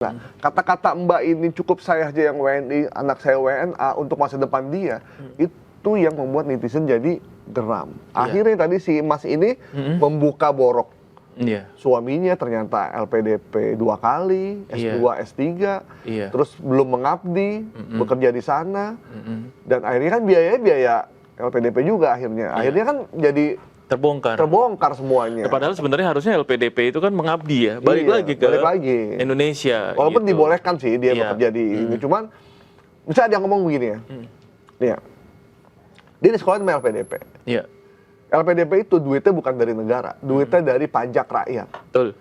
Nah, kata-kata Mbak ini cukup saya aja yang WNI, anak saya WNA untuk masa depan dia, itu yang membuat netizen jadi geram. Akhirnya tadi si Mas ini membuka borok. Suaminya ternyata LPDP 2 kali, S2, S3, terus belum mengabdi, bekerja di sana, dan akhirnya kan biaya LPDP juga akhirnya. Akhirnya kan jadi terbongkar semuanya. Padahal sebenarnya harusnya LPDP itu kan mengabdi ya, balik lagi Indonesia. Walaupun gitu. dibolehkan sih dia bekerja di ini, cuman misalnya dia ngomong begini ya, nih ya, dia di sekolah sama LPDP. LPDP itu duitnya bukan dari negara, duitnya dari pajak rakyat. Betul.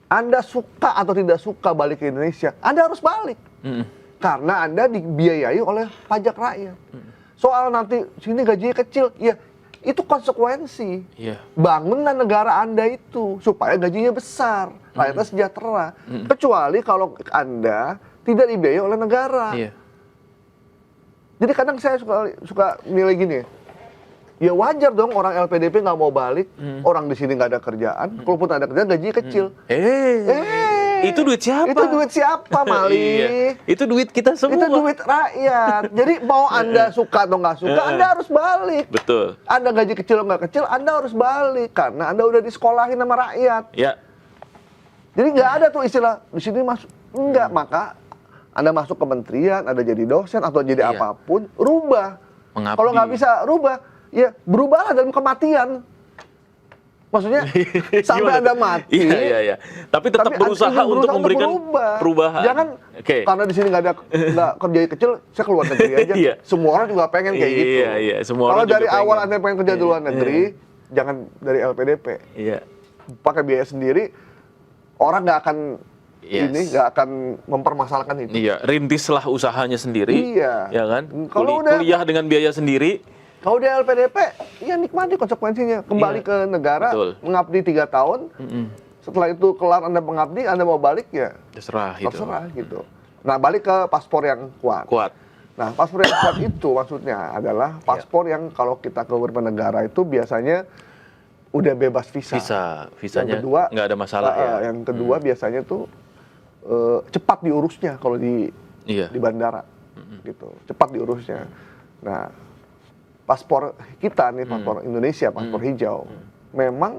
Anda suka atau tidak suka balik ke Indonesia, Anda harus balik. Karena Anda dibiayai oleh pajak rakyat. Soal nanti sini gajinya kecil, ya itu konsekuensi. Bangunlah negara Anda itu supaya gajinya besar, rakyatnya sejahtera. Kecuali kalau Anda tidak dibiayai oleh negara. Jadi kadang saya suka nilai gini, ya wajar dong orang LPDP nggak mau balik, orang di sini nggak ada kerjaan, kalaupun ada kerjaan gajinya kecil. Itu duit siapa? Itu duit siapa, Mali? Itu duit kita semua. Itu duit rakyat. Jadi mau Anda suka atau nggak suka, Anda harus balik. Betul. Anda gaji kecil atau nggak kecil, Anda harus balik karena Anda udah disekolahin sama rakyat. Jadi nggak ada tuh istilah di sini masuk, enggak. Maka Anda masuk kementerian, Anda jadi dosen atau jadi apapun, rubah. Kalau nggak bisa rubah, ya berubahlah dalam kematian. Maksudnya sampai Anda mati. Tapi tetap berusaha untuk memberikan perubahan. Jangan karena di sini nggak kerja kecil, saya keluar negeri aja. Semua orang juga pengen kayak gitu. Kalau dari awal Anda pengen kerja di luar negeri, jangan dari LPDP. Pakai biaya sendiri, orang nggak akan nggak akan mempermasalahkan itu. Rintislah usahanya sendiri. Ya kan? Kalau kuliah dengan biaya sendiri. Kalau di LPDP, ya nikmati konsekuensinya. Kembali ke negara, mengabdi 3 tahun. Setelah itu kelar Anda mengabdi, Anda mau balik ya terserah gitu. Nah, balik ke paspor yang kuat. Nah, paspor yang kuat itu maksudnya adalah paspor yang kalau kita ke beberapa negara itu biasanya udah bebas visa. Visanya nggak ada masalah ya. Yang kedua biasanya tuh cepat diurusnya kalau di bandara, gitu. Cepat diurusnya. Nah, paspor kita nih, paspor Indonesia, paspor hijau, memang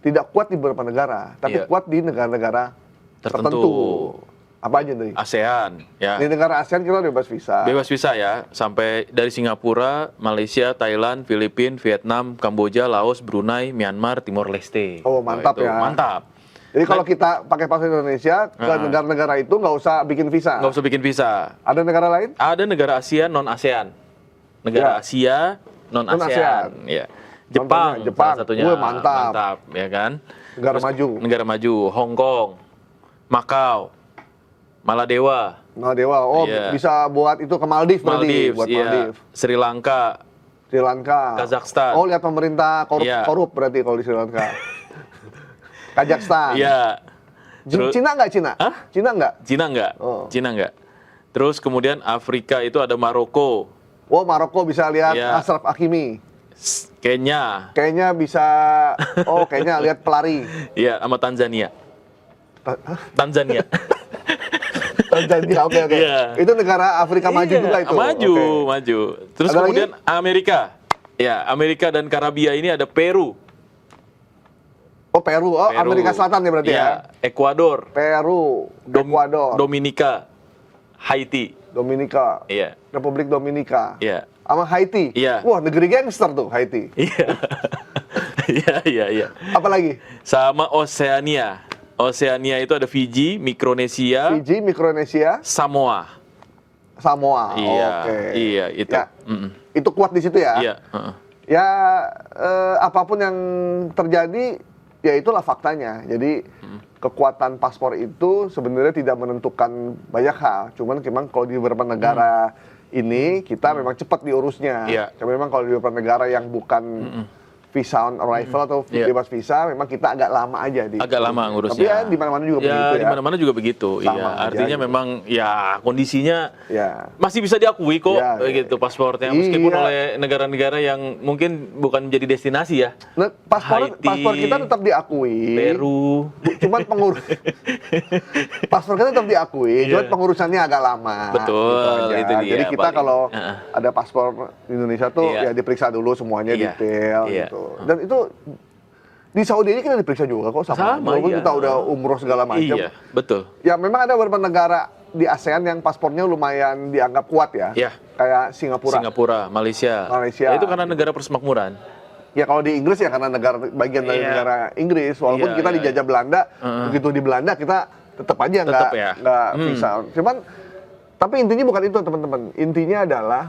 tidak kuat di beberapa negara, tapi kuat di negara-negara tertentu. Apa aja nih? ASEAN, ya. Di negara ASEAN kita bebas visa. Bebas visa ya, sampai dari Singapura, Malaysia, Thailand, Filipina, Vietnam, Kamboja, Laos, Brunei, Myanmar, Timor Leste. Oh, mantap ya. Mantap. Jadi kalau kita pakai paspor Indonesia ke negara-negara itu nggak usah bikin visa. Nggak usah bikin visa. Ada negara lain? Ada negara Asia non ASEAN. Negara Asia non ASEAN. Jepang salah satunya. Mantap, ya kan? Negara maju. Hong Kong, Makau, Maladewa. Bisa buat itu ke Maldives berarti. Maldives. Sri Lanka, Kazakhstan. Oh, lihat pemerintah korup berarti kalau di Sri Lanka. Kazakhstan. Cina nggak? Cina nggak. Terus kemudian Afrika itu ada Maroko. Oh, Maroko bisa lihat Ashraf Hakimi. Kenya bisa, Kenya lihat pelari. Sama Tanzania. Tanzania, oke. Itu negara Afrika maju juga itu. Maju. Terus ada kemudian lagi? Amerika dan Karibia ini ada Peru. Oh, Peru. Amerika Selatan ya berarti ya. Ekuador. Peru. Ekuador. Dominika. Haiti. Republik Dominika. Sama Haiti. Wah, negeri gangster tuh Haiti. Apa lagi? Sama Oseania. Oseania itu ada Fiji, Mikronesia, Samoa. Itu. Itu kuat di situ ya. Apapun yang terjadi, ya itulah faktanya. Jadi kekuatan paspor itu sebenarnya tidak menentukan banyak hal. Cuman kalau di beberapa negara ini kita memang cepat diurusnya. Memang kalau di beberapa negara yang bukan visa on arrival atau bebas visa, memang kita agak lama aja agak lama ngurusnya. Tapi ya di mana-mana juga begitu ya. Di mana-mana juga begitu. Sama Iya, aja artinya gitu. memang ya kondisinya Ya. masih bisa diakui kok Ya, gitu paspornya meskipun iya. oleh negara-negara yang mungkin bukan menjadi destinasi ya. Nah, paspor kita tetap diakui. Peru. Cuman pengurus paspor kita tetap diakui, cuman pengurusannya agak lama. Betul, gitu aja. itu dia Jadi kita paling. kalau ada paspor di Indonesia tuh ya diperiksa dulu semuanya detail gitu. Dan itu di Saudi aja kita diperiksa juga kok sama. Walaupun kita udah umroh segala macam. Iya, betul. Ya memang ada beberapa negara di ASEAN yang paspornya lumayan dianggap kuat ya. Iya. Kayak Singapura. Malaysia. Malaysia. Ya, itu karena negara persemakmuran. Ya kalau di Inggris ya karena bagian dari negara Inggris, walaupun kita dijajah Belanda, begitu di Belanda kita tetap aja nggak visa. Cuman tapi intinya bukan itu teman-teman. Intinya adalah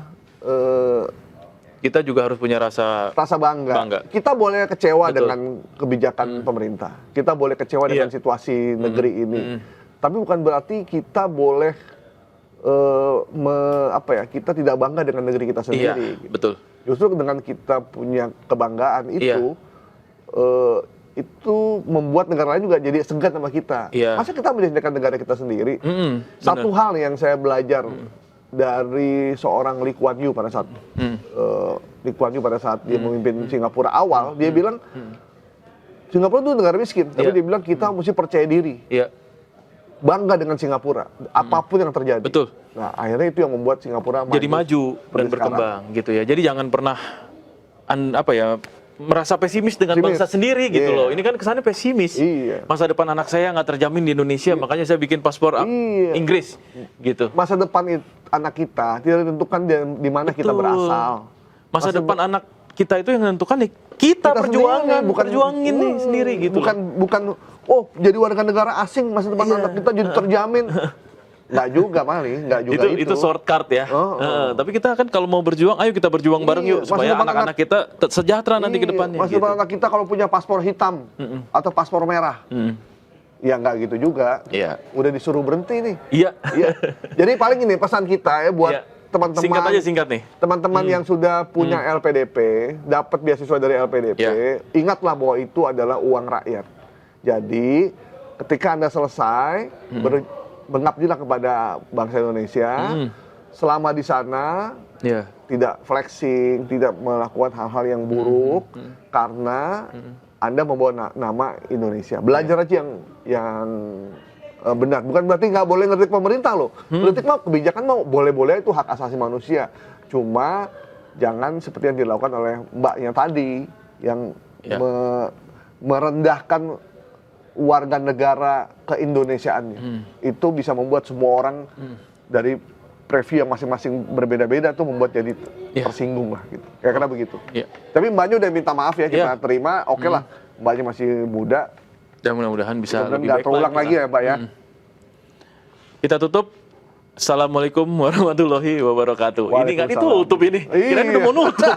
kita juga harus punya rasa bangga. Kita boleh kecewa dengan kebijakan pemerintah. Kita boleh kecewa dengan situasi negeri ini. Tapi bukan berarti kita boleh kita tidak bangga dengan negeri kita sendiri. Iya, betul. Justru dengan kita punya kebanggaan itu, itu membuat negara lain juga jadi segan sama kita. Masa kita menjadikan negara kita sendiri? Satu hal yang saya belajar dari seorang Lee Kuan Yew pada saat dia memimpin Singapura awal, dia bilang Singapura itu negara miskin, tapi dia bilang kita mesti percaya diri. Bangga dengan Singapura, apapun yang terjadi. Betul. Nah, akhirnya itu yang membuat Singapura jadi maju dan berkembang gitu ya. Jadi jangan pernah merasa pesimis dengan bangsa sendiri gitu loh. Ini kan kesannya pesimis. Masa depan anak saya nggak terjamin di Indonesia, makanya saya bikin paspor Inggris gitu. Masa depan anak kita tidak ditentukan di mana kita berasal. Masa depan anak kita itu yang menentukan kita perjuangin nih sendiri gitu. Bukan jadi warga negara asing masa depan anak kita jadi terjamin. Nggak juga paling, nggak juga itu shortcut ya. Tapi kita kan kalau mau berjuang, ayo kita berjuang bareng yuk supaya anak-anak kita sejahtera nanti ke depannya. Masa depan anak kita kalau punya paspor hitam atau paspor merah, ya nggak gitu juga. Udah disuruh berhenti nih. Iya. Jadi paling ini pesan kita ya buat teman-teman. Singkat nih. Teman-teman yang sudah punya LPDP, dapat beasiswa dari LPDP, ingatlah bahwa itu adalah uang rakyat. Jadi ketika Anda selesai mengabdilah kepada bangsa Indonesia, selama di sana tidak flexing, tidak melakukan hal-hal yang buruk karena Anda membawa nama Indonesia. Belajar aja yang benar. Bukan berarti nggak boleh ngeritik pemerintah loh. Ngeritik mau kebijakan mau boleh-boleh, itu hak asasi manusia. Cuma jangan seperti yang dilakukan oleh mbaknya tadi yang merendahkan warga negara keindonesiaannya. Itu bisa membuat semua orang dari preview yang masing-masing berbeda-beda tuh membuat jadi tersinggung lah gitu. Kira-kira begitu. Tapi mbaknya udah minta maaf ya, kita terima. Oke lah, mbaknya masih muda. Dan mudah-mudahan bisa lebih baik terulang lagi ya, Mbak ya. Kita tutup. Assalamualaikum warahmatullahi wabarakatuh. Ini kan ditutup ini. Kira-kira udah mau nutup.